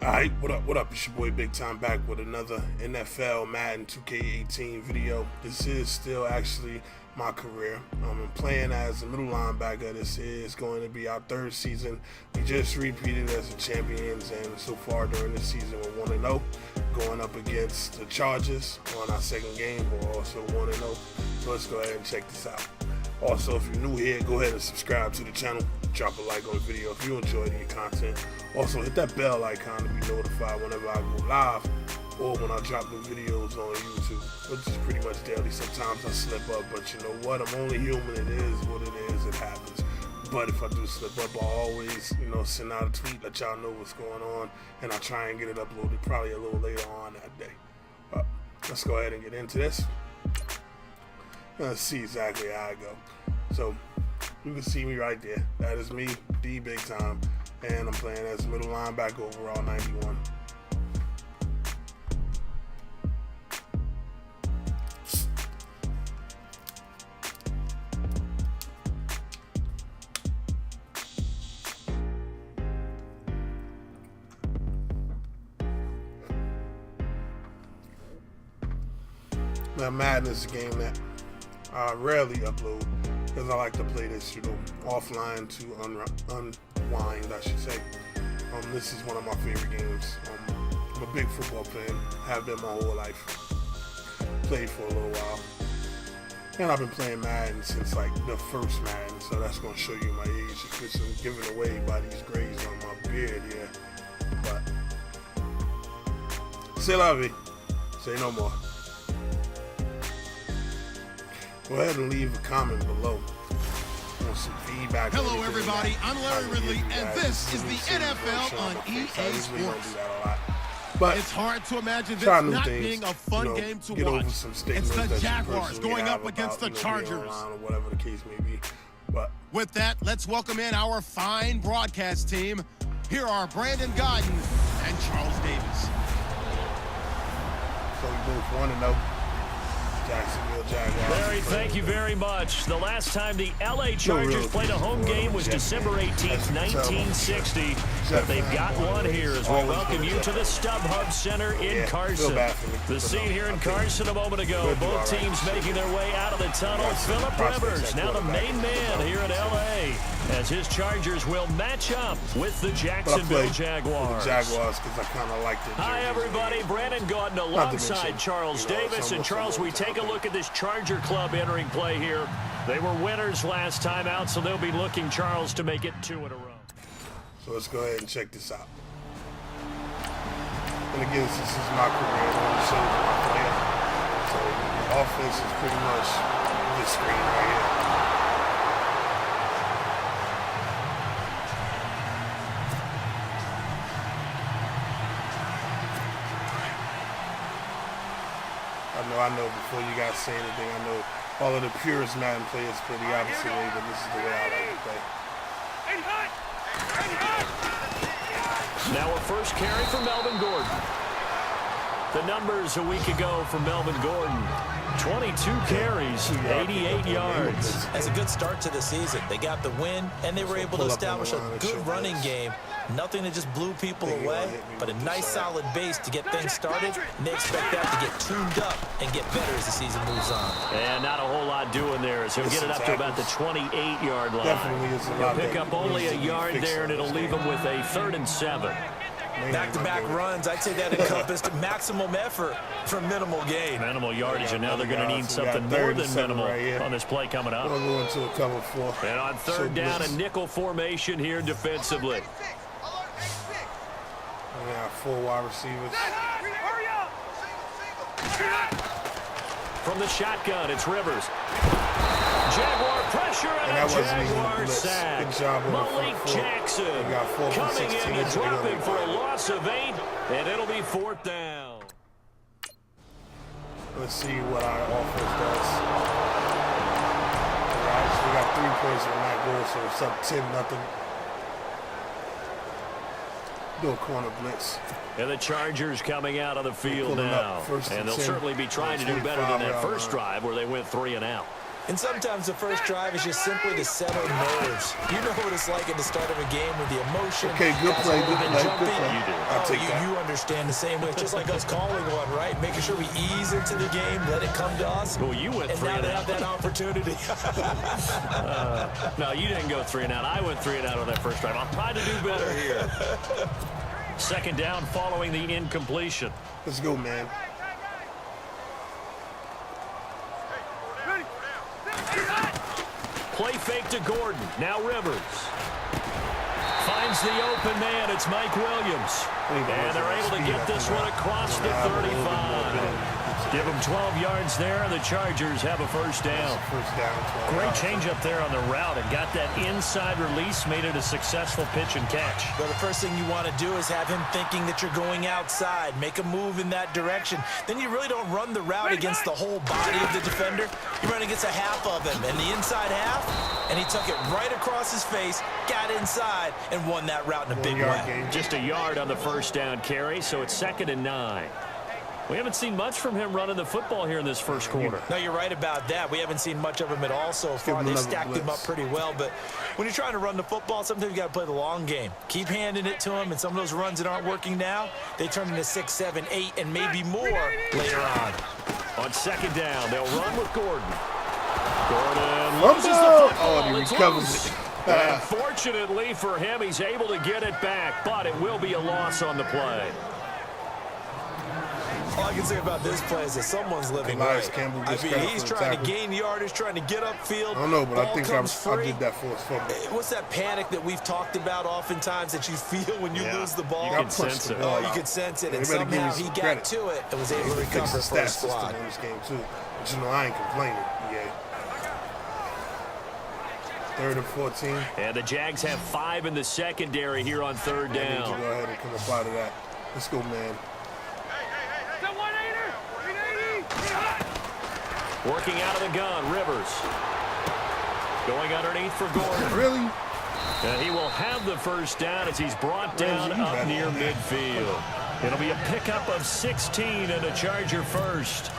Alright, what up? It's your boy Big Time back with another NFL Madden 2K18 video. This is still actually my career. I'm playing as a middle linebacker. This is going to be our third season. We just repeated as the champions, and so far during this season we're 1-0. Going up against the Chargers on our second game. We're also 1-0. So let's go ahead and check this out. Also, if you're new here, go ahead and subscribe to the channel. Drop a like on the video if you enjoy the content. Also, hit that bell icon to be notified whenever I go live or when I drop new videos on YouTube, which is pretty much daily. Sometimes I slip up, but you know what? I'm only human. It is what it is. It happens. But if I do slip up, I'll always, send out a tweet, let y'all know what's going on, and I'll try and get it uploaded probably a little later on that day. But let's go ahead and get into this. Let's see exactly how I go. So you can see me right there. That is me, D Big Time, and I'm playing as middle linebacker overall 91. Now Madden is a game that I rarely upload because I like to play this, offline to unwind, I should say. This is one of my favorite games. I'm a big football fan, have been my whole life. Played for a little while. And I've been playing Madden since like the first Madden, so that's going to show you my age. It's given away by these grays on my beard here. But, c'est la vie. Say no more. Go ahead and leave a comment below on some feedback. Hello, everybody. I'm Larry Ridley, and this is the NFL on EA Sports. But it's hard to imagine this not being a fun game to watch. It's the Jaguars going up against the Chargers. Or whatever the case may be. But with that, let's welcome in our fine broadcast team. Here are Brandon Godden and Charles Davis. So we both 1-0. Larry, thank you very much. The last time the LA Chargers played a home game was December 18th, 1960. But they've got one here as we welcome you to the StubHub Center in Carson. The scene here in Carson a moment ago. Both teams making their way out of the tunnel. Phillip Rivers, now the main man here in LA, as his Chargers will match up with the Jacksonville Jaguars. Because I kind of liked it. Hi, everybody. Brandon Godden alongside Charles Davis. And Charles, we take a look at this Charger club entering play here. They were winners last time out, so they'll be looking, Charles, to make it 2 in a row. So let's go ahead and check this out. And again, this is my career. I want to show you my player. So the offense is pretty much this screen right here. I know before you guys say anything, I know all of the purest Madden players play the opposite way, but this is the way I like to play. Now a first carry for Melvin Gordon. The numbers a week ago for Melvin Gordon. 22 carries, 88 yards. That's a good start to the season. They got the win, and they were able to establish a good running game. Nothing that just blew people away, but a nice solid base to get things started, and they expect that to get tuned up and get better as the season moves on. And not a whole lot doing there, as he'll get it up to about the 28-yard line. Definitely is a lot. He'll pick up only a yard there, and it'll leave him with a 3rd and 7. Back-to-back runs, I'd say that encompassed maximum effort for minimal gain. Minimal yardage, and now they're going to need something more than minimal on this play coming up. We'll go into a cover 4. And on 3rd down, a nickel formation here defensively. We got 4 wide receivers. From the shotgun, it's Rivers. Jaguar pressure and a Jaguar sack. Good job on Malik Jackson coming in and dropping for a loss of 8, and it'll be 4th down. Let's see what our offense does. All right, so we got 3 points on that goal, so it's up 10-0. Do a corner blitz. And the Chargers coming out of the field now. And they'll certainly be trying to do better than that first drive where they went 3 and out. And sometimes the first drive is just simply to settle nerves. You know what it's like at the start of a game with the emotion. Okay, good play, good play, good play. You do. I'll take that. You understand the same way. It's just like us calling one, right? Making sure we ease into the game, let it come to us. Well, you went and 3 now and they out. have that opportunity. No, you didn't go 3 and out. I went 3 and out on that first drive. I'll try to do better here. Second down following the incompletion. Let's go, man. Play fake to Gordon. Now Rivers. Finds the open man. It's Mike Williams. And they're able to get this one across the 35. Give them 12 yards there, and the Chargers have a first down. First down, 12 Great yards. change up there on the route and got that inside release, made it a successful pitch and catch. Well, the first thing you want to do is have him thinking that you're going outside, make a move in that direction. Then you really don't run the route against the whole body of the defender. You run against a half of him, and the inside half, and he took it right across his face, got inside, and won that route in a big way. Just a yard on the first down carry, so it's 2nd and 9. We haven't seen much from him running the football here in this first quarter. No, you're right about that. We haven't seen much of him at all so far. They've stacked him up pretty well, but when you're trying to run the football, sometimes you got to play the long game. Keep handing it to him, and some of those runs that aren't working now, they turn into 6, 7, 8, and maybe more later on. On second down, they'll run with Gordon. Gordon loses the Oh, football. and he It's recovers loose. it. And fortunately for him, he's able to get it back, but it will be a loss on the play. All I can say about this play is that someone's living right. Campbell I gets mean, credit he's for the trying to tackle. gain yardage, trying to get upfield. I don't know, but I Ball think comes I free. did that for his fumble. What's that panic that we've talked about oftentimes that you feel when you lose the ball? You got punched the ball Oh, you out. could sense it, and They better give somehow him he some got credit. to it and was able to He fixed recover the for his stat system squad. in this game, too. But, you know, I ain't complaining. Yeah. 3rd and 14. And the Jags have 5 in the secondary here on third I need you to down. go ahead and come up out of that. Let's go, man. Working out of the gun, Rivers. Going underneath for Gordon. Really? And he will have the first down as he's brought down up near midfield. It'll be a pickup of 16 and a Charger first.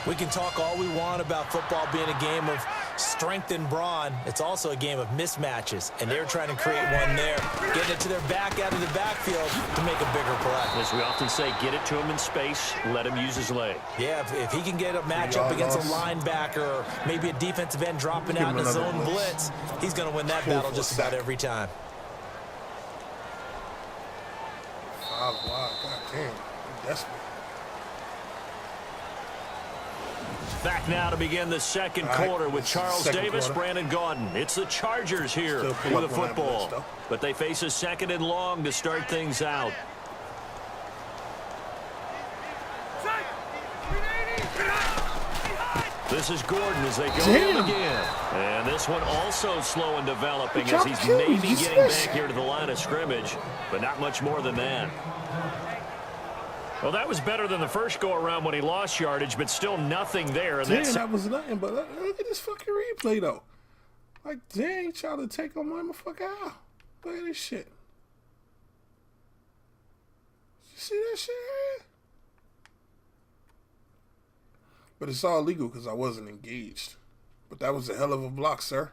We can talk all we want about football being a game of strength and brawn. It's also a game of mismatches, and they're trying to create one there, getting it to their back out of the backfield to make a bigger play. As we often say, get it to him in space, let him use his leg. Yeah, if he can get a matchup against a linebacker or maybe a defensive end dropping out in a zone blitz, he's going to win that battle just about every time. 5 wide. God damn. I'm desperate. Back now to begin the second quarter with Charles Davis, Brandon Gaudin. It's the Chargers here with the football, but they face a 2nd and long to start things out. This is Gordon as they go in again. And this one also slow in developing as he's maybe getting back here to the line of scrimmage, but not much more than that. Well, that was better than the first go-around when he lost yardage, but still nothing there. And that was nothing, but look at this fucking replay, though. Like, dang, he tried to take on my motherfucker out. Look at this shit. You see that shit here? But it's all legal because I wasn't engaged. But that was a hell of a block, sir.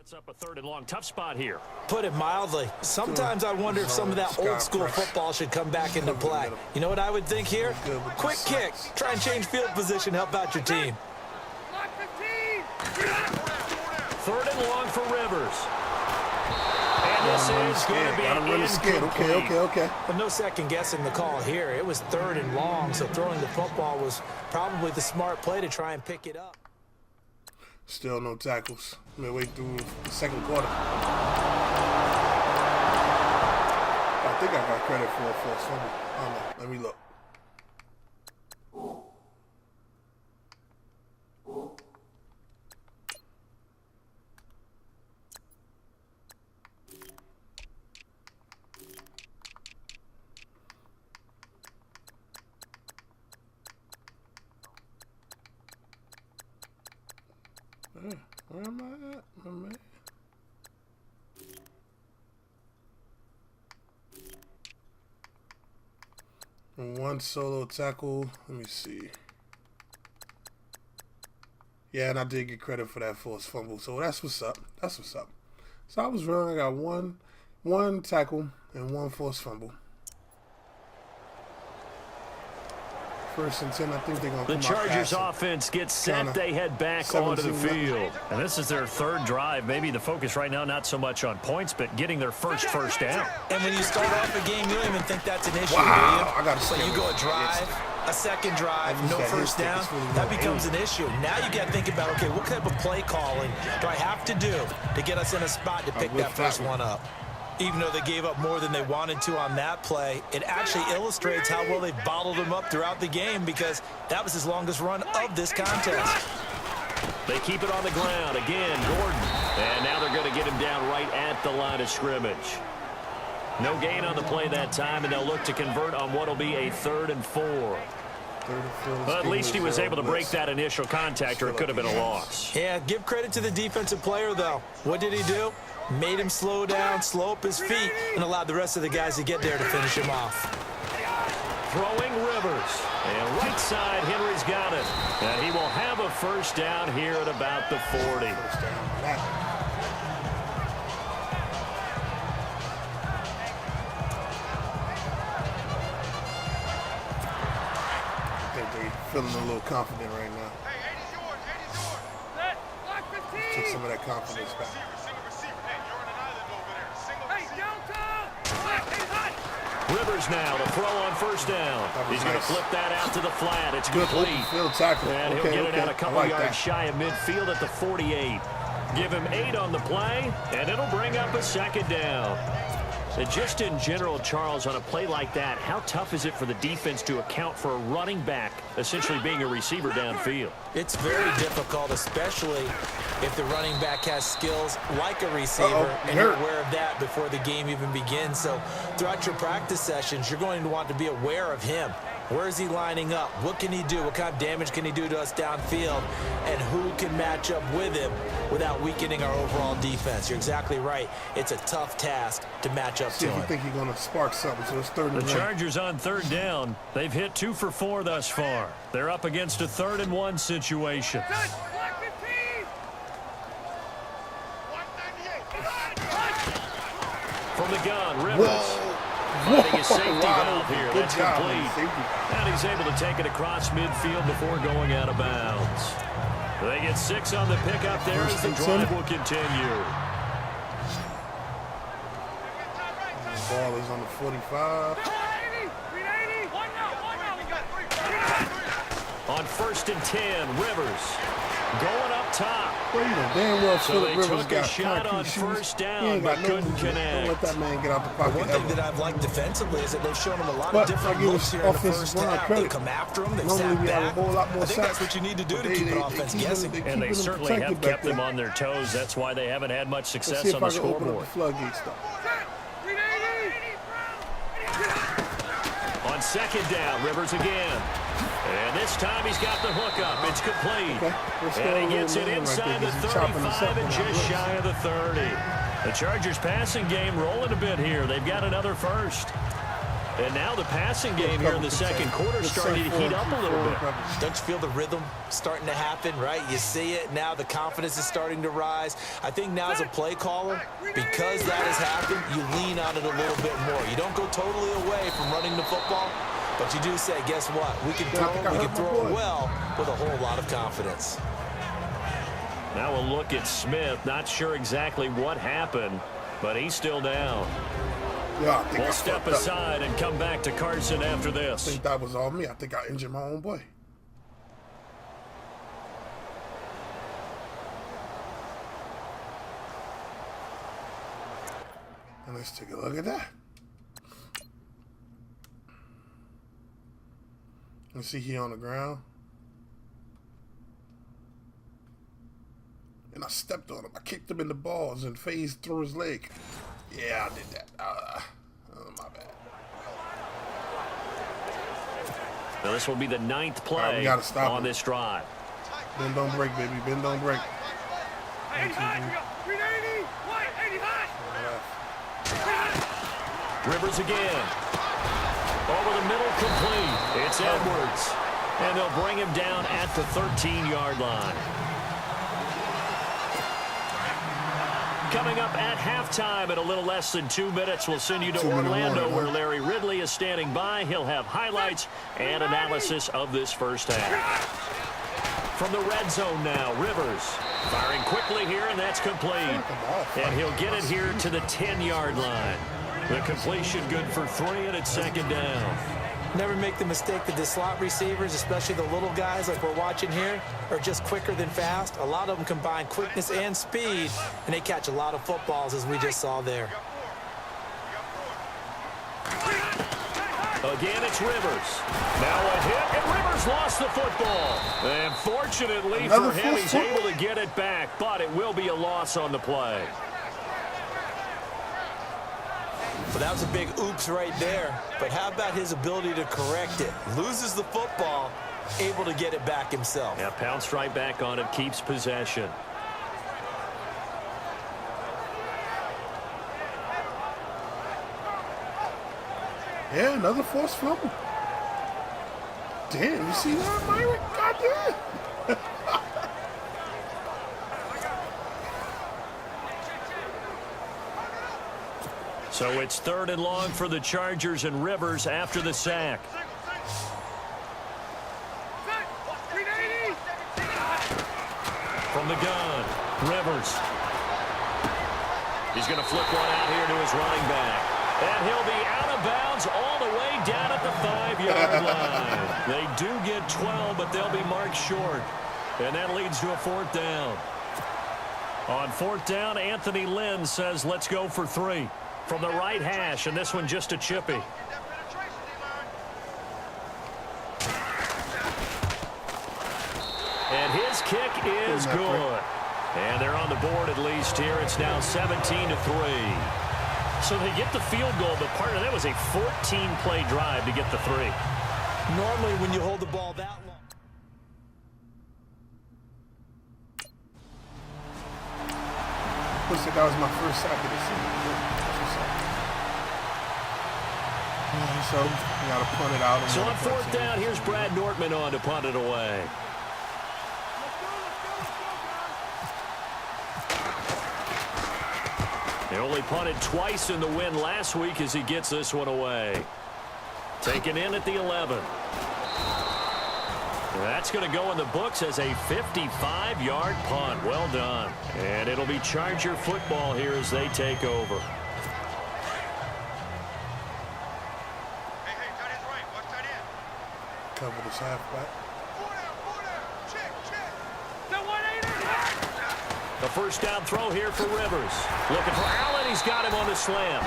It's up a 3rd and long. Tough spot here. Put it mildly. Sometimes I wonder if some of that old school football should come back into play. You know what I would think here? Quick kick. Try and change field position. Help out your team. 3rd and long for Rivers. And this is going to be incomplete. Okay. But no second guessing the call here. It was 3rd and long, so throwing the football was probably the smart play to try and pick it up. Still no tackles. Midway through the second quarter. I think I got credit for a forced fumble. I don't know. Let me look. Where am I at, my man? One solo tackle. Let me see. Yeah, and I did get credit for that forced fumble. So that's what's up. That's what's up. So I was wrong. I got one tackle and one forced fumble. First and 10, I think they're going to come out The Chargers passing. offense gets set. They head back onto the 17-11. field. And this is their third drive. Maybe the focus right now not so much on points, but getting their first down. And when you start off a game, you don't even think that's an issue, Wow, do I gotta you? But you go a drive, a second drive, no first down, that becomes an issue. Now you got to think about, okay, what type of play calling do I have to do to get us in a spot to pick that first one up? Even though they gave up more than they wanted to on that play, it actually illustrates how well they've bottled them up throughout the game because that was his longest run of this contest. They keep it on the ground. Again, Gordon. And now they're going to get him down right at the line of scrimmage. No gain on the play that time, and they'll look to convert on what will be a 3rd and 4. But at least he was able to break that initial contact, or it could have been a loss. Yeah, give credit to the defensive player, though. What did he do? Made him slow down, slow up his feet, and allowed the rest of the guys to get there to finish him off. Throwing Rivers. And right side, Henry's got it. And he will have a first down here at about the 40. I think they're feeling a little confident right now. Took some of that confidence back. Rivers now to throw on first down. He's going to flip that out to the flat. It's complete. Field tackle. And he'll get it out a couple yards shy of midfield at the 48. Give him 8 on the play, and it'll bring up a second down. And just in general, Charles, on a play like that, how tough is it for the defense to account for a running back essentially being a receiver downfield? It's very difficult, especially if the running back has skills like a receiver, and you're aware of that before the game even begins. So throughout your practice sessions, you're going to want to be aware of him. Where is he lining up? What can he do? What kind of damage can he do to us downfield? And who can match up with him without weakening our overall defense? You're exactly right. It's a tough task to match up to him. See if you think he's going to spark something, so it's 3rd and 1. The Chargers on 3rd down. They've hit 2 for 4 thus far. They're up against a 3rd and 1 situation. From the gun, Rivers. Finding his safety valve here. That's complete. And he's able to take it across midfield before going out of bounds. They get 6 on the pickup there as the drive will continue. The ball is on the 45. On 1st and 10, Rivers going up top. Well, you know damn well So Phillip they Rivers took a got shot on shoes. first He down, ain't but got couldn't Don't connect. let that man get out the pocket. One thing that I've liked defensively is that they've shown him a lot But of different I give looks here in the offensive first line half. They credit. come after him. They've Normally sat we have a back. whole lot more I think sacks. that's what you need to do But to keep an offense keep guessing. them- And they keep them certainly have protected back kept them there. on their toes. That's why they haven't had much Let's see success if on I the can open up scoreboard. the floodgates, though. On 2nd down, Rivers again. And this time he's got the hookup. It's complete. And he gets it inside the 35 and just shy of the 30. The Chargers passing game rolling a bit here. They've got another first. And now the passing game here in the second quarter starting to heat up a little bit. Don't you feel the rhythm starting to happen, right? You see it. Now the confidence is starting to rise. I think now as a play caller, because that has happened, you lean on it a little bit more. You don't go totally away from running the football, but you do say, guess what? We can throw it well with a whole lot of confidence. Now we'll look at Smith. Not sure exactly what happened, but he's still down. Yeah, I think We'll I step fucked up. aside and come back to Carson after I this. think that was all me. I think I injured my own boy. And let's take a look at that. Let's see he on the ground. And I stepped on him. I kicked him in the balls and phased through his leg. Yeah, I did that. My bad. Now this will be the 9th play we gotta stop on him. this drive. Bend don't break, baby. Bend don't break. Rivers again. Over the middle, complete. It's Edwards. And they'll bring him down at the 13-yard line. Coming up at halftime in a little less than 2 minutes, we'll send you to Orlando where Larry Ridley is standing by. He'll have highlights and analysis of this first half. From the red zone now, Rivers firing quickly here, and that's complete. And he'll get it here to the 10-yard line. The completion good for 3, and it's second down. Never make the mistake that the slot receivers, especially the little guys like we're watching here, are just quicker than fast. A lot of them combine quickness and speed, and they catch a lot of footballs, as we just saw there. Again, it's Rivers. Now a hit, and Rivers lost the football. And fortunately for him, he's able to get it back, but it will be a loss on the play. Well, that was a big oops right there. But how about his ability to correct it? Loses the football, able to get it back himself. Yeah, pounced right back on it, keeps possession. Yeah, another forced fumble. Damn, you see that, Myron? Goddamn. So it's 3rd and long for the Chargers, and Rivers after the sack. From the gun, Rivers. He's going to flip one out here to his running back. And he'll be out of bounds all the way down at the 5-yard line. They do get 12, but they'll be marked short. And that leads to a 4th down. On 4th down, Anthony Lynn says, let's go for 3. From the right hash, and this one just a chippy. And his kick is good. And they're on the board at least here. It's now 17-3. So they get the field goal, but part of that was a 14-play drive to get the 3. Normally, when you hold the ball that long. Looks like that was my first sack of the season. So, we got to punt it out. So on 4th down, here's Brad Nortman on to punt it away. He only punted twice in the win last week as he gets this one away. Taken in at the 11. That's going to go in the books as a 55-yard punt. Well done. And it'll be Charger football here as they take over. Cover this halfback. The first down throw here for Rivers. Looking for Allen. He's got him on the slam.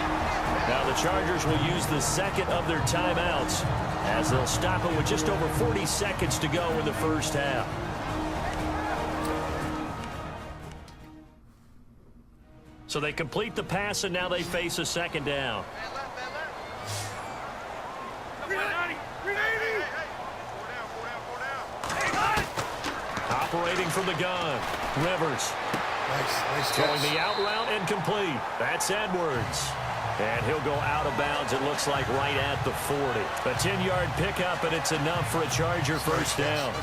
Now the Chargers will use the second of their timeouts as they'll stop it with just over 40 seconds to go in the first half. So they complete the pass, and now they face a second down. Operating from the gun, Rivers. Nice Throwing the out route incomplete. That's Edwards. And he'll go out of bounds, it looks like, right at the 40. A 10-yard pickup, and it's enough for a Charger first down.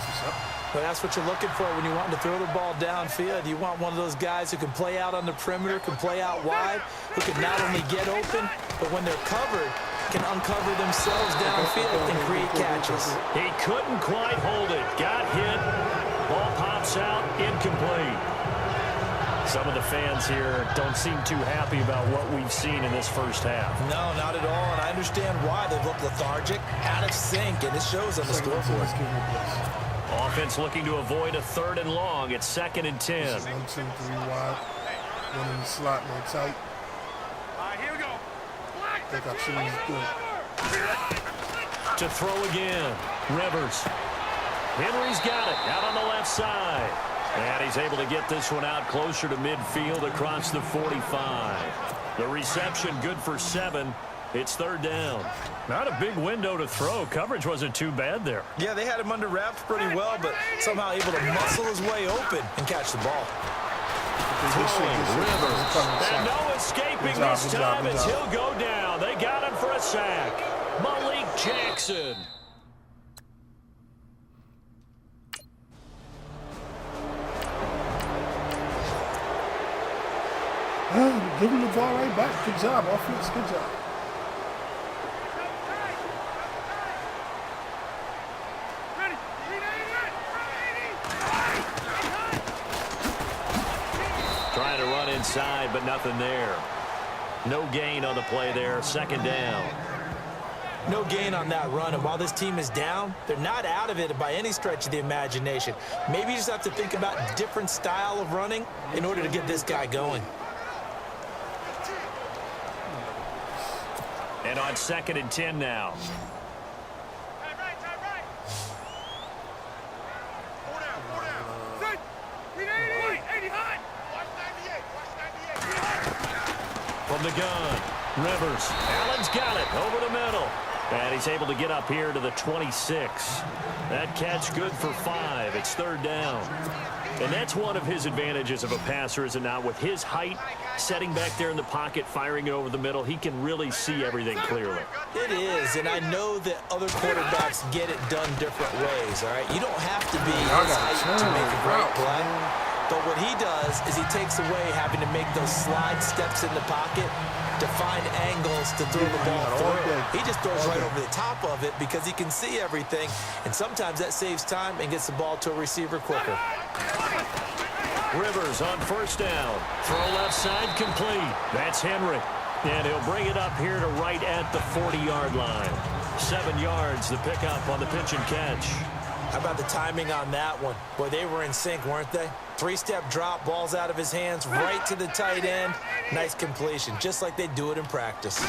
But that's what you're looking for when you want to throw the ball downfield. You want one of those guys who can play out on the perimeter, can play out wide, who can not only get open, but when they're covered, can uncover themselves downfield and create catches. He couldn't quite hold it. Got hit. Ball pops out, incomplete. Some of the fans here don't seem too happy about what we've seen in this first half. No, not at all, and I understand why. They look lethargic, out of sync, and it shows on the scoreboard. Offense looking to avoid a 3rd and long. It's 2nd and 10. 1, 2, 3 wide. One in the slot, no tight. Here we go. I think our team is good. To throw again, Rivers. Henry's got it out on the left side. And he's able to get this one out closer to midfield across the 45. The reception good for 7. It's 3rd down. Not a big window to throw. Coverage wasn't too bad there. Yeah, they had him under wraps pretty well, but somehow able to muscle his way open and catch the ball. Rivers. And no escaping this time as he'll go down. They got him for a sack. Malik Jackson. Give him the ball right back. Good job, offense. Good job. Trying to run inside, but nothing there. No gain on the play there. Second down. No gain on that run, and while this team is down, they're not out of it by any stretch of the imagination. Maybe you just have to think about a different style of running in order to get this guy going. And on 2nd and 10 now. From the gun, Rivers. Allen's got it over the middle. And he's able to get up here to the 26. That catch good for 5. It's 3rd down. And that's one of his advantages of a passer, is it not? With his height, setting back there in the pocket, firing it over the middle, he can really see everything clearly. It is, and I know that other quarterbacks get it done different ways, all right? You don't have to be his height to make a great play. But what he does is he takes away having to make those slide steps in the pocket to find angles to throw the ball through. He just throws right over the top of it because he can see everything, and sometimes that saves time and gets the ball to a receiver quicker. Rivers on 1st down. Throw left side complete. That's Henry. And he'll bring it up here to right at the 40-yard line. 7 yards, the pickup on the pitch and catch. How about the timing on that one? Boy, they were in sync, weren't they? 3-step drop, balls out of his hands, right to the tight end. Nice completion, just like they do it in practice.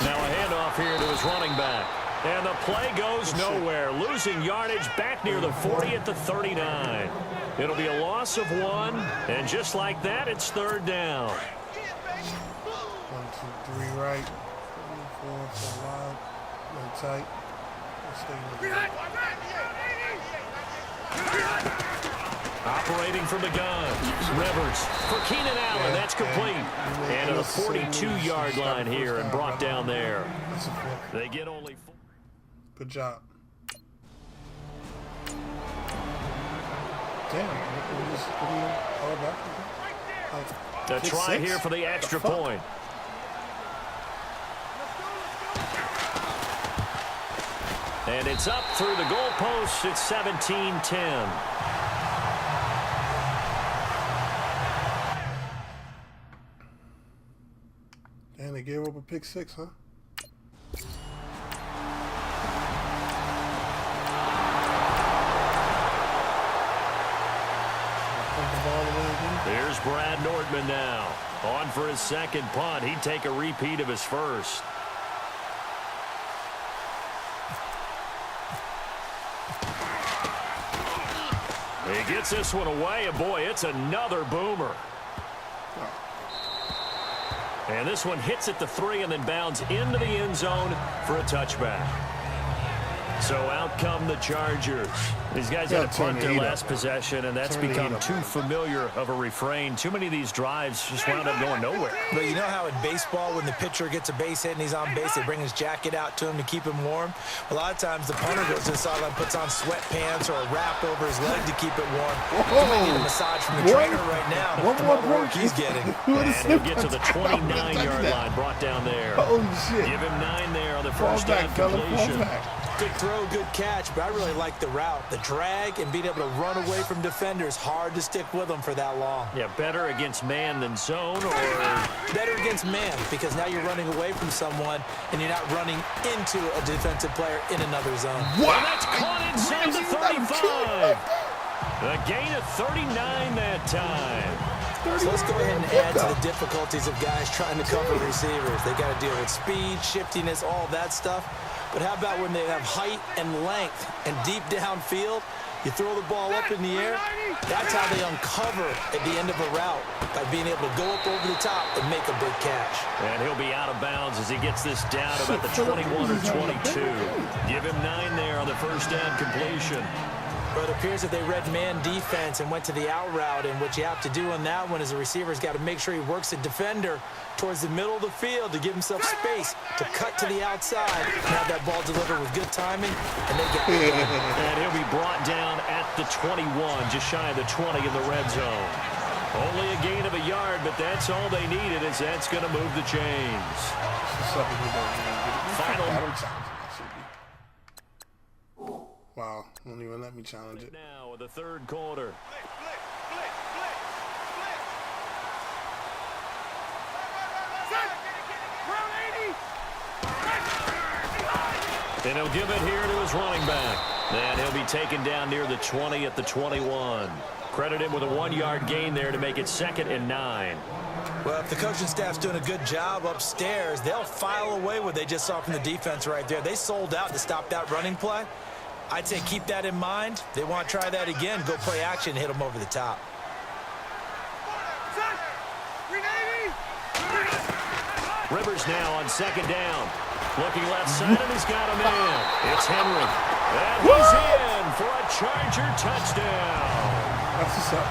Now a handoff here to his running back. And the play goes nowhere. Losing yardage back near the 40 at the 39. It'll be a loss of 1. And just like that, it's 3rd down. 1, 2, 3 right. 4 wide. 1 tight. Operating from the gun. Rivers for Keenan Allen. That's complete. And to the 42-yard line here and brought down there. They get only 4. Good job. Damn. The try here for the extra point. And it's up through the goalpost. It's 17-10. And they gave up a pick 6, huh? Here's Brad Nordman now. On for his 2nd punt. He'd take a repeat of his 1st. He gets this one away, and boy, it's another boomer. And this one hits at the 3 and then bounds into the end zone for a touchback. So out come the Chargers. These guys had to punt their last possession, and that's become too familiar of a refrain. Too many of these drives just wound up going nowhere. But you know how in baseball, when the pitcher gets a base hit and he's on base, they bring his jacket out to him to keep him warm? A lot of times the punter goes to the sideline, puts on sweatpants or a wrap over his leg to keep it warm. He might need a massage from the trainer right now. One more work he's getting. And he'll get to the 29-yard line, brought down there. Holy shit. Give him 9 there on the first down completion. Good throw, good catch, but I really like the route. The drag and being able to run away from defenders, hard to stick with them for that long. Yeah, better against man than zone, or better against man, because now you're running away from someone and you're not running into a defensive player in another zone. Wow, and that's caught inside the 35. A gain of 39 that time. So let's go ahead and add to the difficulties of guys trying to cover receivers. They got to deal with speed, shiftiness, all that stuff. But how about when they have height and length and deep downfield? You throw the ball up in the air. That's how they uncover at the end of a route, by being able to go up over the top and make a big catch. And he'll be out of bounds as he gets this down about the 21 or 22. Give him 9 there on the first down completion. But it appears that they read man defense and went to the out route, and what you have to do on that one is the receiver's got to make sure he works the defender towards the middle of the field to give himself space to cut to the outside and have that ball delivered with good timing, and they get it done. And he'll be brought down at the 21, just shy of the 20 in the red zone. Only a gain of a yard, but that's all they needed, as that's going to move the chains. Final. Wow, won't even let me challenge it. Now, the third quarter. And he'll give it here to his running back. And he'll be taken down near the 20 at the 21. Credit him with a 1-yard gain there to make it 2nd and 9. Well, if the coaching staff's doing a good job upstairs, they'll file away what they just saw from the defense right there. They sold out to stop that running play. I'd say keep that in mind. They want to try that again, go play action, hit them over the top. Rivers now on 2nd down. Looking left side, and he's got him in. It's Henry. And he's in for a Charger touchdown.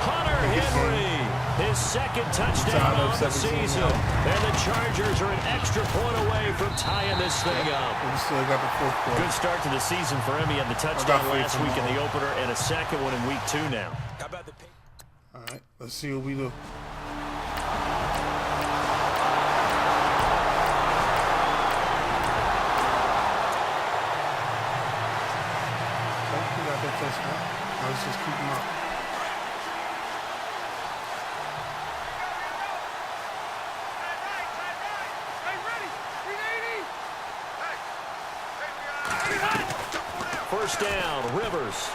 Hunter Henry, his 2nd touchdown of the season. And the Chargers are an extra point away from tying this thing up. Good start to the season for him. He had the touchdown last week in the opener and a 2nd one in week 2 now. All right, let's see what we do. Let's just keep him up. First down, Rivers.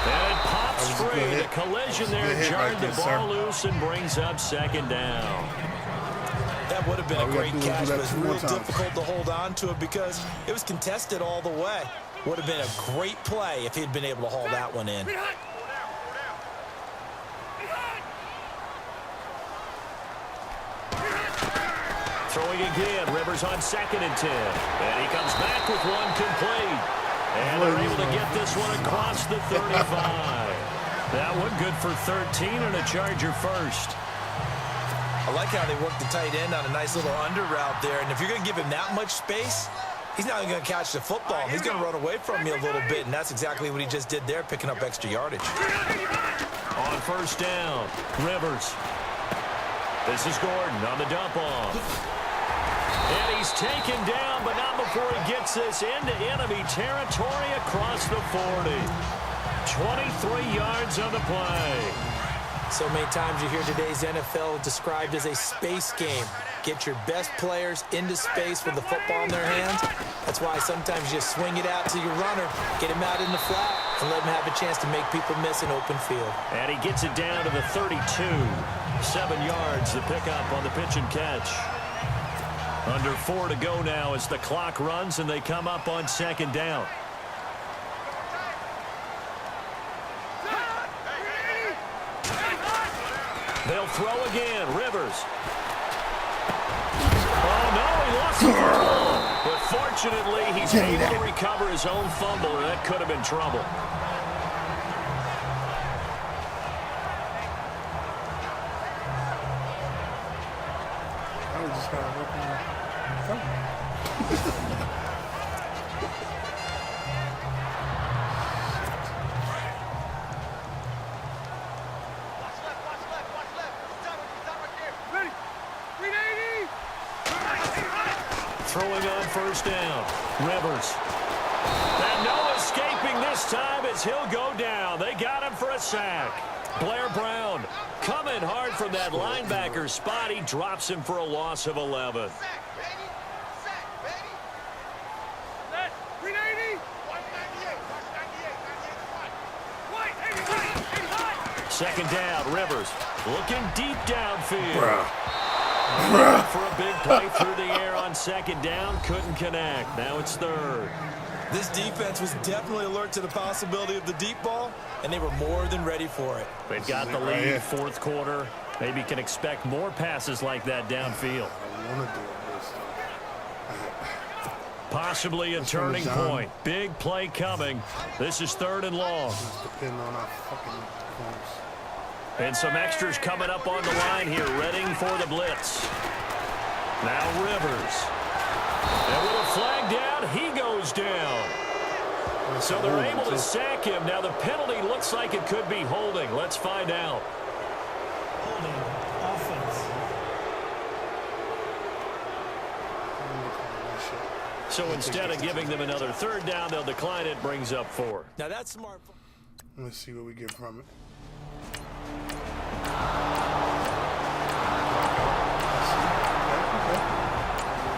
And it pops free. The collision there jarred the ball loose and brings up 2nd down. That would have been a great catch, but it's real difficult to hold on to it because it was contested all the way. Would have been a great play if he'd been able to haul that one in. Throwing again, Rivers on 2nd and 10. And he comes back with one complete. And they're able to get this one across the 35. That one good for 13 and a Charger first. I like how they work the tight end on a nice little under route there. And if you're going to give him that much space, he's not going to catch the football. He's going to run away from you a little bit, and that's exactly what he just did there, picking up extra yardage. On first down, Rivers. This is Gordon on the dump off. And he's taken down, but not before he gets this into enemy territory across the 40. 23 yards on the play. So many times you hear today's NFL described as a space game. Get your best players into space with the football in their hands. That's why sometimes you just swing it out to your runner, get him out in the flat, and let him have a chance to make people miss an open field. And he gets it down to the 32. 7 yards, the pickup on the pitch and catch. Under 4 to go now as the clock runs and they come up on 2nd down. They'll throw again. Rivers. Oh, no, he lost the ball. But fortunately, he's able to recover his own fumble, or that could have been trouble. I just got to work on Throwing on first down. Rivers. And no escaping this time as he'll go down. They got him for a sack. Blair Brown coming hard from that linebacker spot. He drops him for a loss of 11. Second down, Rivers looking deep downfield. For a big play through the air on 2nd down, couldn't connect. Now it's 3rd. This defense was definitely alert to the possibility of the deep ball, and they were more than ready for it. They've got the lead, 4th quarter. Maybe can expect more passes like that downfield. Possibly a turning point. Big play coming. This is 3rd and long. And some extras coming up on the line here, readying for the blitz. Now Rivers. And with a flag down, he goes down. So they're able to sack him. Now the penalty looks like it could be holding. Let's find out. Holding offense. So instead of giving them another third down, they'll decline it, brings up 4. Now that's smart. Let's see what we get from it.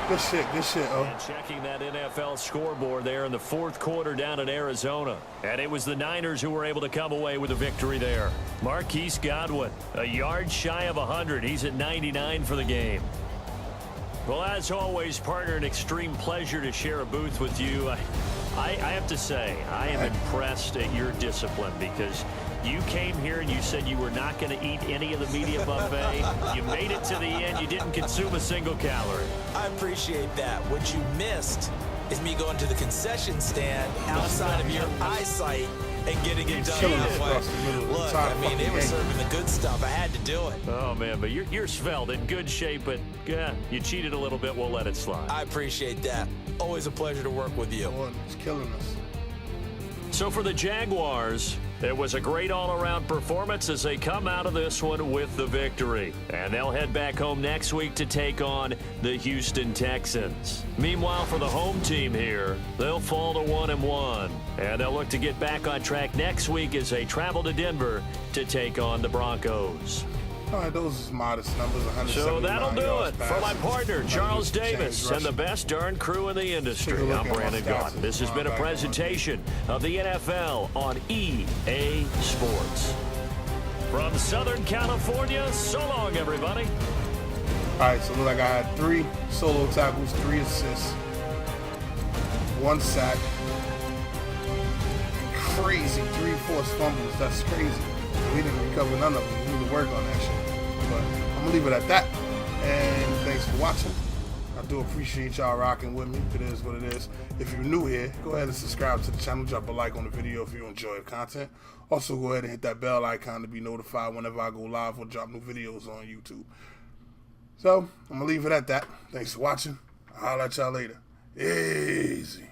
Good shit, oh. And checking that NFL scoreboard there in the 4th quarter down in Arizona. And it was the Niners who were able to come away with a victory there. Marquise Godwin, a yard shy of 100. He's at 99 for the game. Well, as always, partner, an extreme pleasure to share a booth with you. I have to say, I am impressed at your discipline because you came here and you said you were not going to eat any of the media buffet. You made it to the end. You didn't consume a single calorie. I appreciate that. What you missed is me going to the concession stand outside of your eyesight and getting it done that way. Look, I mean, they were serving the good stuff. I had to do it. Oh, man, but you're svelte, in good shape, but you cheated a little bit. We'll let it slide. I appreciate that. Always a pleasure to work with you. It's killing us. So for the Jaguars, it was a great all-around performance as they come out of this one with the victory. And they'll head back home next week to take on the Houston Texans. Meanwhile, for the home team here, they'll fall to 1-1. And they'll look to get back on track next week as they travel to Denver to take on the Broncos. All right, those is modest numbers. So that'll do it for my partner, Charles Davis, and the best darn crew in the industry. I'm Brandon Gaudin. This has been a presentation of the NFL on EA Sports. From Southern California, so long, everybody. All right, so look like I had 3 solo tackles, 3 assists, 1 sack. Crazy 3 forced fumbles. That's crazy. We didn't recover none of them. We need to work on that shit. But I'm going to leave it at that. And thanks for watching. I do appreciate y'all rocking with me. It is what it is. If you're new here, go ahead and subscribe to the channel. Drop a like on the video if you enjoy the content. Also, go ahead and hit that bell icon to be notified whenever I go live or drop new videos on YouTube. So, I'm going to leave it at that. Thanks for watching. I'll holler at y'all later. Easy.